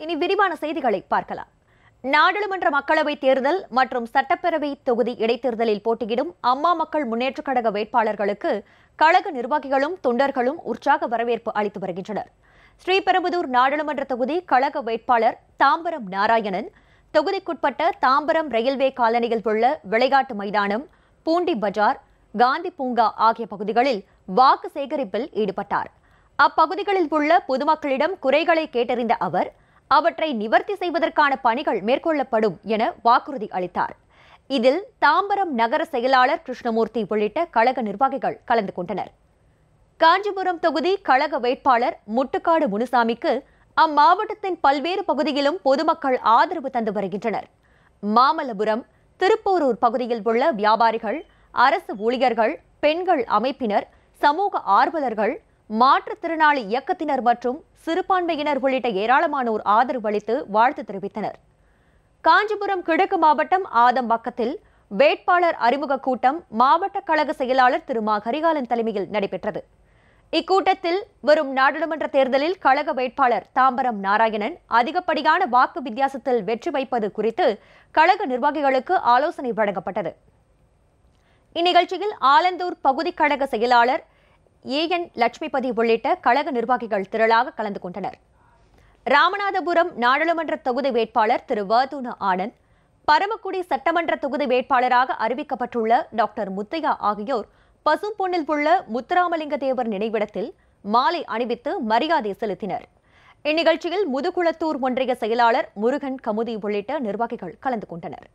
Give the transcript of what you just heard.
இனி விரிவான செய்திகளை பார்க்கலாம். நாடாளுமன்ற மக்களவைத் தேர்தல் மற்றும் சட்டப்பேரவை தொகுதி இடைத்தேர்தலில் போட்டியிடும் அம்மா மக்கள் முன்னேற்றக் கழக வேட்பாளர்களுக்கு கழக நிர்வாகிகளும் தொண்டர்களும் உற்சாக வரவேற்பு அளித்து வருகின்றனர். ஸ்ரீபெரும்புதூர் நாடாளுமன்ற தொகுதி கழக வேட்பாளர் தாம்பரம் நாராயணன் தொகுதிக்குட்பட்ட தாம்பரம் ரயில்வே காலனியில் உள்ள விளையாட்டு மைதானம், பூண்டி பஜார், காந்தி பூங்கா ஆகிய பகுதிகளில் வாக்கு சேகரிப்பில் ஈடுபட்டார். அப்பகுதிகளில் உள்ள பொதுமக்களிடம் குறைகளை கேட்டறிந்த அவர் அவற்றை நிவர்த்தி செய்வதற்கான பணிகள் மேற்கொள்ளப்படும் என வாக்குறுதி அளித்தார். இதில் தாம்பரம் நகர செயலாளர் கிருஷ்ணமூர்த்தி உள்ளிட்ட கழக நிர்வாகிகள் கலந்து கொண்டனர். காஞ்சிபுரம் தொகுதி கழக வேட்பாளர் முட்டுக்காடு முனுசாமிக்கு அம்மாவட்டத்தின் பல்வேறு பகுதியிலும் பொதுமக்கள் ஆதரவு தந்து வருகின்றனர். மாமல்லபுரம், திருப்போரூர் பகுதியில் உள்ள வியாபாரிகள், அரசு ஊழியர்கள், பெண்கள் அமைப்பினர், சமூக ஆர்வலர்கள், மாற்றுத்திறனாளி இயக்கத்தினர் மற்றும் சிறுபான்மையினர் உள்ளிட்ட ஏராளமானோர் ஆதரவு அளித்து வாழ்த்து தெரிவித்தனர். காஞ்சிபுரம் கிழக்கு மாவட்டம் ஆதம்பாக்கத்தில் வேட்பாளர் அறிமுக கூட்டம் மாவட்ட கழக செயலாளர் திரு மா கரிகாலன் தலைமையில் நடைபெற்றது. இக்கூட்டத்தில் வரும் நாடாளுமன்ற தேர்தலில் கழக வேட்பாளர் தாம்பரம் நாராயணன் அதிகப்படியான வாக்கு வித்தியாசத்தில் வெற்றி வைப்பது குறித்து கழக நிர்வாகிகளுக்கு ஆலோசனை வழங்கப்பட்டது. இந்நிகழ்ச்சியில் ஆலந்தூர் பகுதி கழக செயலாளர் ஏஎன் லட்சுமிபதி உள்ளிட்ட கழக நிர்வாகிகள் திரளாக கலந்து கொண்டனர். ராமநாதபுரம் நாடாளுமன்ற தொகுதி வேட்பாளர் திரு வதுன ஆனந்த், பரமக்குடி சட்டமன்ற தொகுதி வேட்பாளராக அறிவிக்கப்பட்டுள்ள டாக்டர் முத்தையா ஆகியோர் பசும்பொன்னில் உள்ள முத்துராமலிங்க தேவர் நினைவிடத்தில் மாலை அணிவித்து மரியாதை செலுத்தினர். இந்நிகழ்ச்சியில் முதுகுளத்தூர் ஒன்றிய செயலாளர் முருகன் கமுதி உள்ளிட்ட நிர்வாகிகள் கலந்து கொண்டனர்.